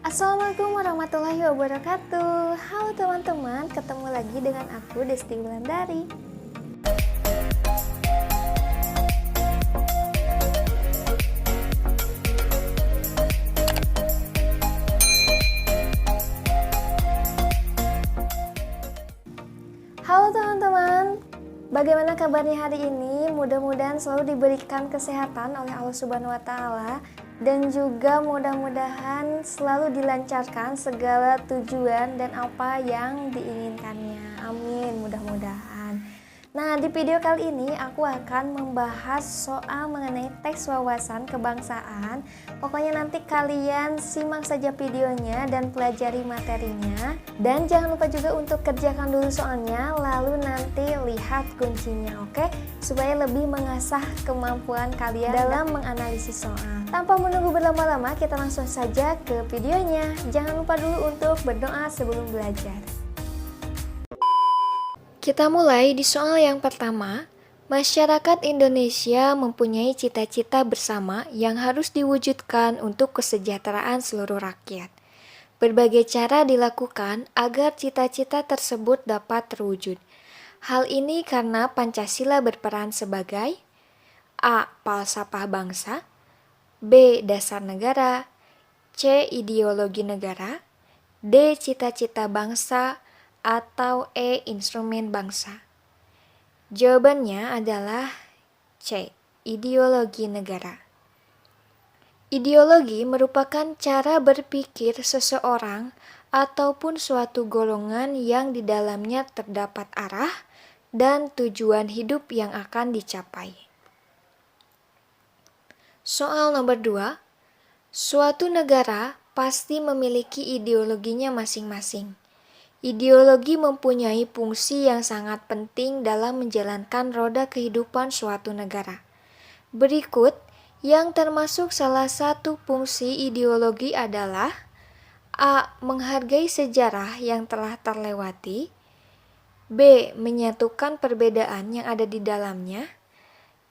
Assalamualaikum warahmatullahi wabarakatuh. Halo teman-teman, ketemu lagi dengan aku Desti Wulandari. Halo teman-teman, bagaimana kabarnya hari ini? Mudah-mudahan selalu diberikan kesehatan oleh Allah Subhanahu wa Ta'ala, dan juga mudah-mudahan selalu dilancarkan segala tujuan dan apa yang diinginkannya. Amin, mudah-mudahan. Nah, di video kali ini aku akan membahas soal mengenai teks wawasan kebangsaan. Pokoknya nanti kalian simak saja videonya dan pelajari materinya. Dan jangan lupa juga untuk kerjakan dulu soalnya, lalu nanti lihat kuncinya, oke? Supaya lebih mengasah kemampuan kalian dalam menganalisis soal. Tanpa menunggu berlama-lama, kita langsung saja ke videonya. Jangan lupa dulu untuk berdoa sebelum belajar. Kita mulai di soal yang pertama. Masyarakat Indonesia mempunyai cita-cita bersama yang harus diwujudkan untuk kesejahteraan seluruh rakyat. Berbagai cara dilakukan agar cita-cita tersebut dapat terwujud. Hal ini karena Pancasila berperan sebagai A. Falsafah bangsa, B. Dasar negara, C. Ideologi negara, D. Cita-cita bangsa, atau E. Instrumen bangsa. Jawabannya adalah C. Ideologi negara. Ideologi merupakan cara berpikir seseorang ataupun suatu golongan yang di dalamnya terdapat arah dan tujuan hidup yang akan dicapai. Soal nomor 2. Suatu negara pasti memiliki ideologinya masing-masing. Ideologi mempunyai fungsi yang sangat penting dalam menjalankan roda kehidupan suatu negara. Berikut yang termasuk salah satu fungsi ideologi adalah A. Menghargai sejarah yang telah terlewati, B. Menyatukan perbedaan yang ada di dalamnya,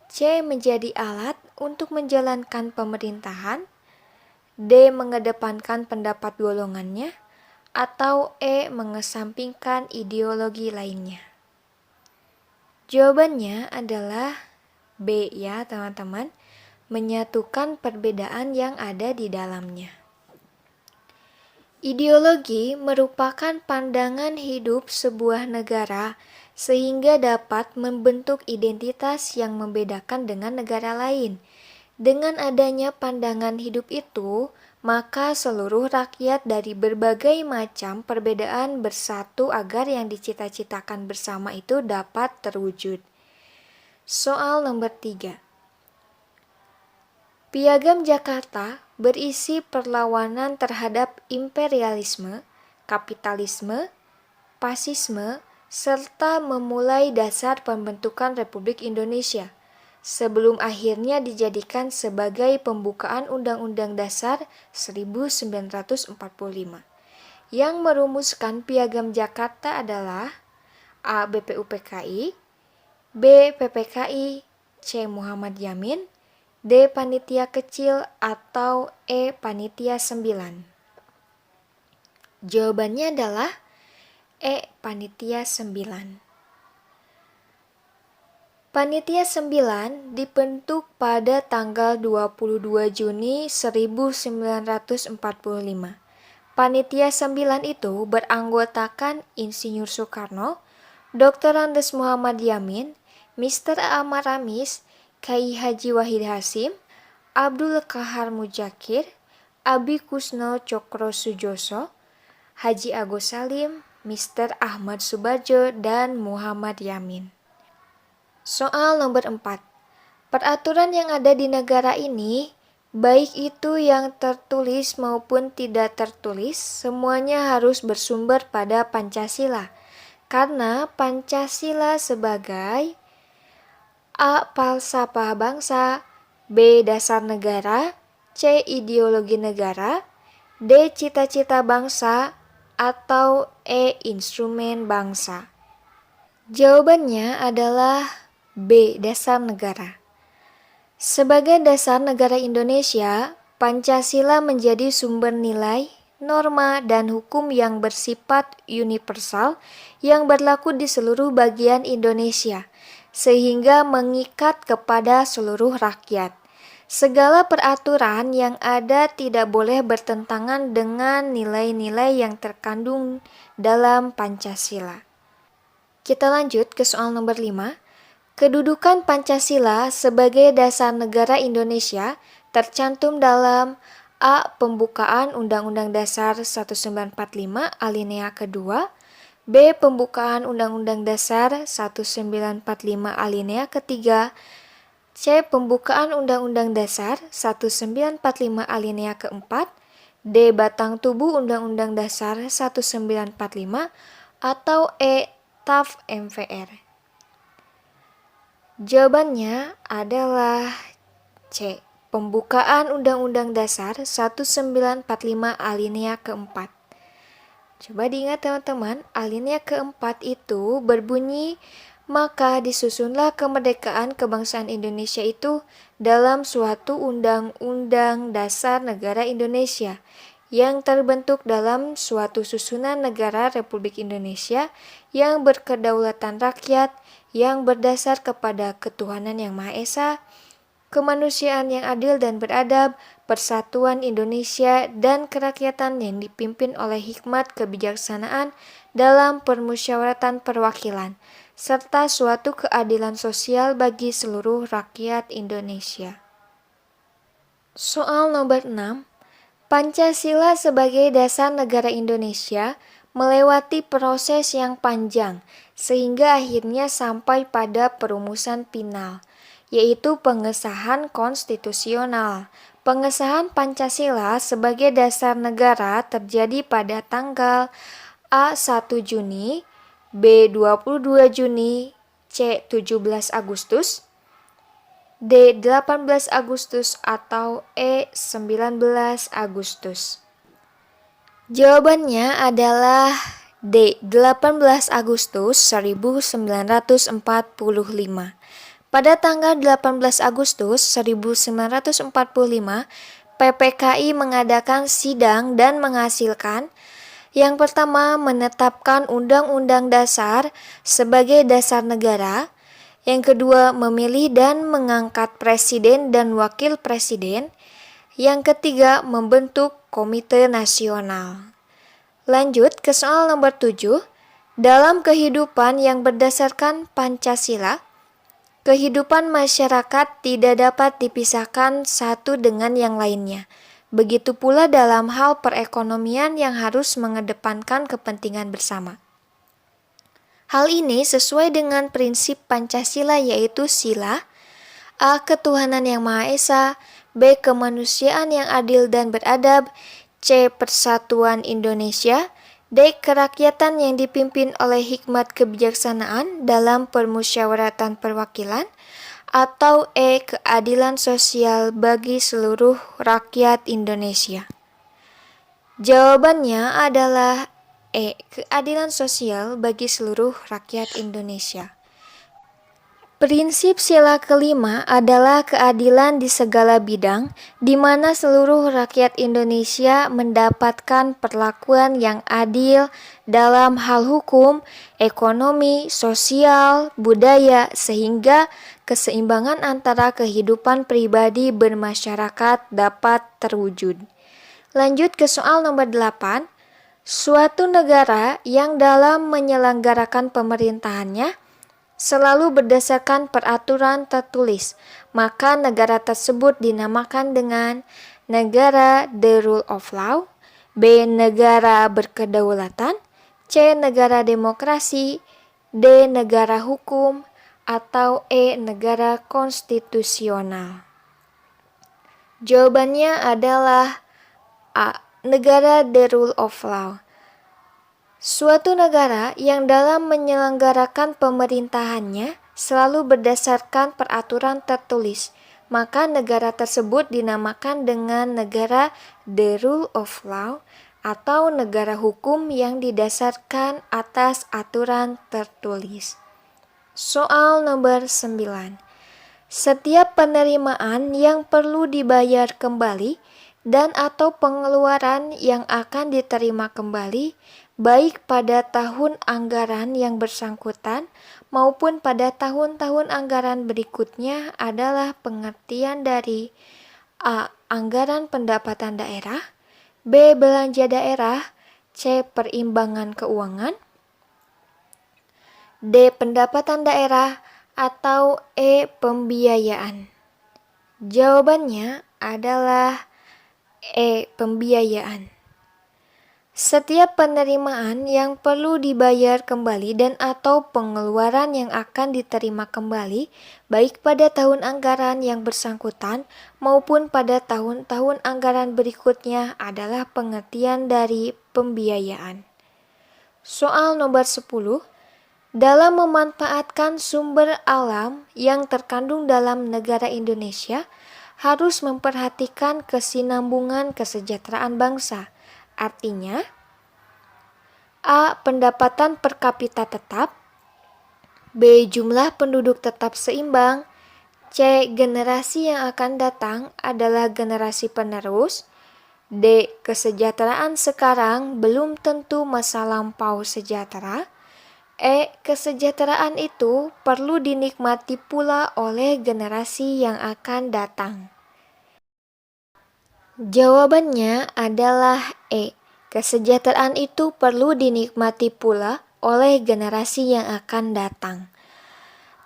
C. Menjadi alat untuk menjalankan pemerintahan, D. Mengedepankan pendapat golongannya, atau E. Mengesampingkan ideologi lainnya. Jawabannya adalah B ya teman-teman, menyatukan perbedaan yang ada di dalamnya. Ideologi merupakan pandangan hidup sebuah negara sehingga dapat membentuk identitas yang membedakan dengan negara lain. Dengan adanya pandangan hidup itu, maka seluruh rakyat dari berbagai macam perbedaan bersatu agar yang dicita-citakan bersama itu dapat terwujud. Soal nomor 3. Piagam Jakarta berisi perlawanan terhadap imperialisme, kapitalisme, fasisme, serta memulai dasar pembentukan Republik Indonesia, sebelum akhirnya dijadikan sebagai pembukaan Undang-Undang Dasar 1945. Yang merumuskan Piagam Jakarta adalah A. BPUPKI, B. PPKI, C. Muhammad Yamin, D. Panitia Kecil, atau E. Panitia 9. Jawabannya adalah E. Panitia 9. Panitia 9 dibentuk pada tanggal 22 Juni 1945. Panitia 9 itu beranggotakan Insinyur Soekarno, Dr. Andes Muhammad Yamin, Mr. Amar Ramis, Kiai Haji Wahid Hasyim, Abdul Qahar Mujakir, Abi Kusno Cokro Sujoso, Haji Agus Salim, Mr. Ahmad Subarjo, dan Muhammad Yamin. Soal nomor 4. Peraturan yang ada di negara ini, baik itu yang tertulis maupun tidak tertulis, semuanya harus bersumber pada Pancasila. Karena Pancasila sebagai A. Falsafah bangsa, B. Dasar negara, C. Ideologi negara, D. Cita-cita bangsa, atau E. Instrumen bangsa. Jawabannya adalah B. Dasar negara. Sebagai dasar negara Indonesia, Pancasila menjadi sumber nilai, norma, dan hukum yang bersifat universal yang berlaku di seluruh bagian Indonesia, sehingga mengikat kepada seluruh rakyat. Segala peraturan yang ada tidak boleh bertentangan dengan nilai-nilai yang terkandung dalam Pancasila. Kita lanjut ke soal nomor 5. Kedudukan Pancasila sebagai dasar negara Indonesia tercantum dalam A. Pembukaan Undang-Undang Dasar 1945 alinea kedua, B. Pembukaan Undang-Undang Dasar 1945 alinea ketiga, C. Pembukaan Undang-Undang Dasar 1945 alinea keempat, D. Batang tubuh Undang-Undang Dasar 1945, atau E. TAF MPR. Jawabannya adalah C. Pembukaan Undang-Undang Dasar 1945 alinea keempat. Coba diingat teman-teman, alinea keempat itu berbunyi, maka disusunlah kemerdekaan kebangsaan Indonesia itu dalam suatu undang-undang dasar negara Indonesia yang terbentuk dalam suatu susunan negara Republik Indonesia yang berkedaulatan rakyat, yang berdasar kepada ketuhanan yang Maha Esa, kemanusiaan yang adil dan beradab, persatuan Indonesia, dan kerakyatan yang dipimpin oleh hikmat kebijaksanaan dalam permusyawaratan perwakilan, serta suatu keadilan sosial bagi seluruh rakyat Indonesia. Soal nomor 6. Pancasila sebagai dasar negara Indonesia melewati proses yang panjang sehingga akhirnya sampai pada perumusan final, yaitu pengesahan konstitusional. Pengesahan Pancasila sebagai dasar negara terjadi pada tanggal A. 1 Juni, B. 22 Juni, C. 17 Agustus, D. 18 Agustus, atau E. 19 Agustus. Jawabannya adalah D. 18 Agustus 1945. Pada tanggal 18 Agustus 1945, PPKI mengadakan sidang dan menghasilkan yang pertama menetapkan Undang-Undang Dasar sebagai dasar negara, yang kedua memilih dan mengangkat presiden dan wakil presiden, yang ketiga membentuk komite nasional. Lanjut ke soal nomor 7. Dalam kehidupan yang berdasarkan Pancasila, kehidupan masyarakat tidak dapat dipisahkan satu dengan yang lainnya. Begitu pula dalam hal perekonomian yang harus mengedepankan kepentingan bersama. Hal ini sesuai dengan prinsip Pancasila, yaitu sila: A. Ketuhanan yang Maha Esa, B. Kemanusiaan yang adil dan beradab, C. Persatuan Indonesia, D. Kerakyatan yang dipimpin oleh hikmat kebijaksanaan dalam permusyawaratan perwakilan, atau E. Keadilan sosial bagi seluruh rakyat Indonesia. Jawabannya adalah E. Keadilan sosial bagi seluruh rakyat Indonesia. Prinsip sila kelima adalah keadilan di segala bidang, di mana seluruh rakyat Indonesia mendapatkan perlakuan yang adil dalam hal hukum, ekonomi, sosial, budaya, sehingga keseimbangan antara kehidupan pribadi bermasyarakat dapat terwujud. Lanjut ke soal nomor 8. Suatu negara yang dalam menyelenggarakan pemerintahannya selalu berdasarkan peraturan tertulis, maka negara tersebut dinamakan dengan negara the rule of law, B. Negara berkedaulatan, C. Negara demokrasi, D. Negara hukum, atau E. Negara konstitusional. Jawabannya adalah A. Negara the rule of law. Suatu negara yang dalam menyelenggarakan pemerintahannya selalu berdasarkan peraturan tertulis, maka negara tersebut dinamakan dengan negara the rule of law atau negara hukum yang didasarkan atas aturan tertulis. Soal nomor 9. Setiap penerimaan yang perlu dibayar kembali dan atau pengeluaran yang akan diterima kembali baik pada tahun anggaran yang bersangkutan maupun pada tahun-tahun anggaran berikutnya adalah pengertian dari A. Anggaran pendapatan daerah, B. Belanja daerah, C. Perimbangan keuangan, D. Pendapatan daerah, atau E. Pembiayaan. Jawabannya adalah E. Pembiayaan. Setiap penerimaan yang perlu dibayar kembali dan atau pengeluaran yang akan diterima kembali baik pada tahun anggaran yang bersangkutan maupun pada tahun-tahun anggaran berikutnya adalah pengertian dari pembiayaan. Soal nomor 10. Dalam memanfaatkan sumber alam yang terkandung dalam negara Indonesia, harus memperhatikan kesinambungan kesejahteraan bangsa. Artinya, A. Pendapatan per kapita tetap, B. Jumlah penduduk tetap seimbang, C. Generasi yang akan datang adalah generasi penerus, D. Kesejahteraan sekarang belum tentu masa lampau sejahtera, E. Kesejahteraan itu perlu dinikmati pula oleh generasi yang akan datang. Jawabannya adalah E. Kesejahteraan itu perlu dinikmati pula oleh generasi yang akan datang.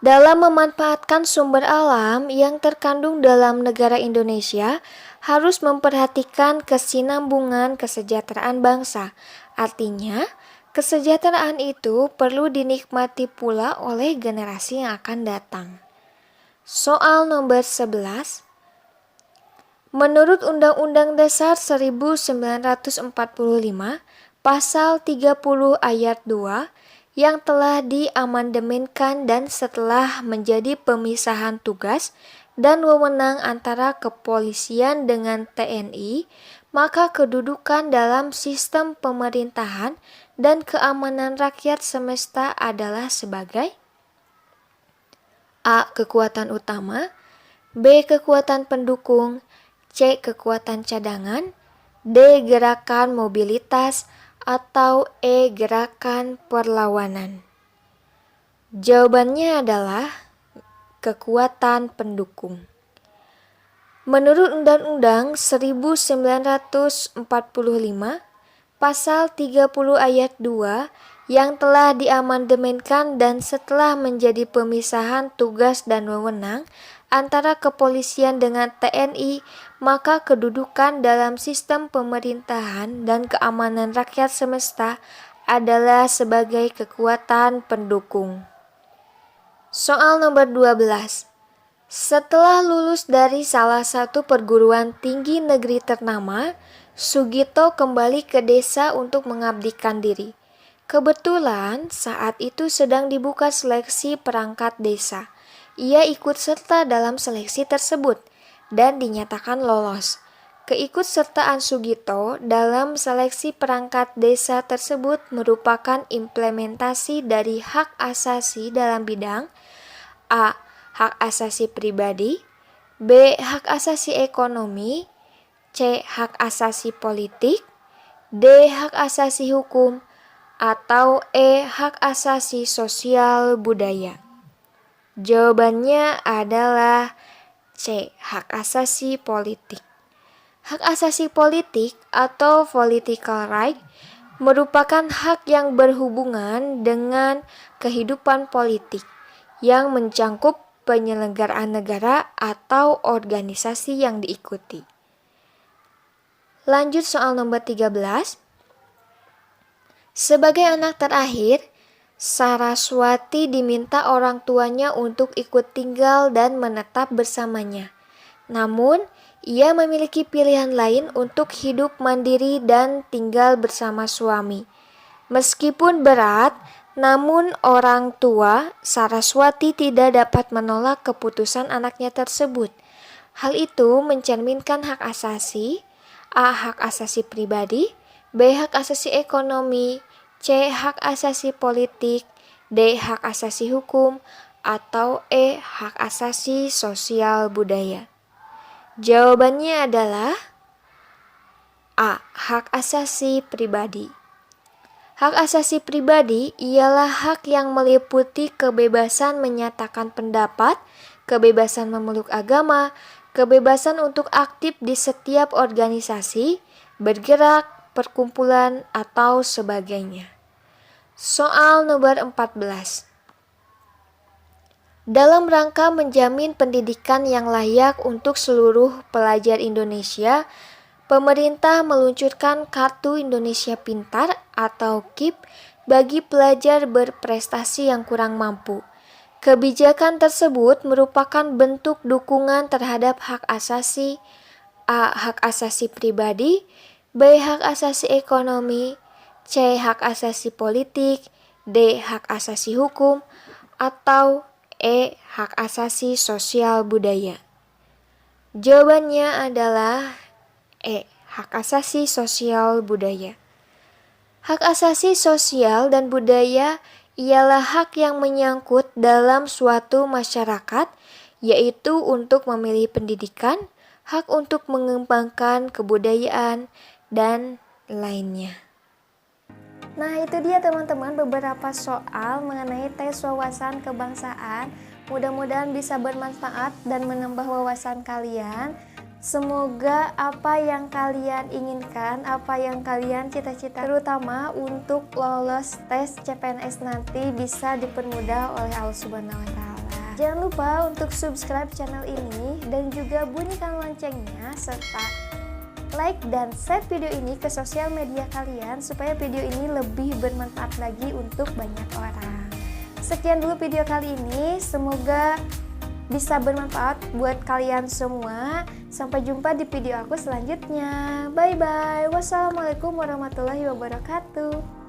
Dalam memanfaatkan sumber alam yang terkandung dalam negara Indonesia, harus memperhatikan kesinambungan kesejahteraan bangsa. Artinya, kesejahteraan itu perlu dinikmati pula oleh generasi yang akan datang. Soal nomor 11. Menurut Undang-Undang Dasar 1945, Pasal 30 ayat 2, yang telah diamandemenkan dan setelah menjadi pemisahan tugas dan wewenang antara kepolisian dengan TNI, maka kedudukan dalam sistem pemerintahan dan keamanan rakyat semesta adalah sebagai A. Kekuatan utama, B. Kekuatan pendukung, C. Kekuatan cadangan, D. Gerakan mobilitas, atau E. Gerakan perlawanan. Jawabannya adalah kekuatan pendukung. Menurut Undang-Undang 1945, Pasal 30 ayat 2, yang telah diamandemenkan dan setelah menjadi pemisahan tugas dan wewenang antara kepolisian dengan TNI, maka kedudukan dalam sistem pemerintahan dan keamanan rakyat semesta adalah sebagai kekuatan pendukung. Soal nomor 12. Setelah lulus dari salah satu perguruan tinggi negeri ternama, Sugito kembali ke desa untuk mengabdikan diri. Kebetulan saat itu sedang dibuka seleksi perangkat desa. Ia ikut serta dalam seleksi tersebut dan dinyatakan lolos. Keikutsertaan Sugito dalam seleksi perangkat desa tersebut merupakan implementasi dari hak asasi dalam bidang A. Hak asasi pribadi, B. Hak asasi ekonomi, C. Hak asasi politik, D. Hak asasi hukum, atau E. Hak asasi sosial budaya. Jawabannya adalah C. Hak asasi politik. Hak asasi politik atau political right merupakan hak yang berhubungan dengan kehidupan politik yang mencangkup penyelenggaraan negara atau organisasi yang diikuti. Lanjut soal nomor 13. Sebagai anak terakhir, Saraswati diminta orang tuanya untuk ikut tinggal dan menetap bersamanya. Namun, ia memiliki pilihan lain untuk hidup mandiri dan tinggal bersama suami. Meskipun berat, namun orang tua Saraswati tidak dapat menolak keputusan anaknya tersebut. Hal itu mencerminkan hak asasi, A. Hak asasi pribadi, B. Hak asasi ekonomi, C. Hak asasi politik, D. Hak asasi hukum, atau E. Hak asasi sosial budaya. Jawabannya adalah A. Hak asasi pribadi. Hak asasi pribadi ialah hak yang meliputi kebebasan menyatakan pendapat, kebebasan memeluk agama, kebebasan untuk aktif di setiap organisasi, bergerak, perkumpulan, atau sebagainya. Soal nomor 14. Dalam rangka menjamin pendidikan yang layak untuk seluruh pelajar Indonesia, pemerintah meluncurkan Kartu Indonesia Pintar atau KIP bagi pelajar berprestasi yang kurang mampu. Kebijakan tersebut merupakan bentuk dukungan terhadap hak asasi, A. Hak asasi pribadi, B. Hak asasi ekonomi, C. Hak asasi politik, D. Hak asasi hukum, atau E. Hak asasi sosial budaya. Jawabannya adalah E. Hak asasi sosial budaya. Hak asasi sosial dan budaya ialah hak yang menyangkut dalam suatu masyarakat, yaitu untuk memilih pendidikan, hak untuk mengembangkan kebudayaan, dan lainnya. Nah, itu dia teman-teman beberapa soal mengenai tes wawasan kebangsaan. Mudah-mudahan bisa bermanfaat dan menambah wawasan kalian. Semoga apa yang kalian inginkan, apa yang kalian cita-cita, terutama untuk lolos tes CPNS nanti bisa dipermudah oleh Allah Subhanahu wa Ta'ala. Jangan lupa untuk subscribe channel ini dan juga bunyikan loncengnya serta like dan share video ini ke sosial media kalian supaya video ini lebih bermanfaat lagi untuk banyak orang. Sekian dulu video kali ini, semoga bisa bermanfaat buat kalian semua. Sampai jumpa di video aku selanjutnya. Bye bye. Wassalamualaikum warahmatullahi wabarakatuh.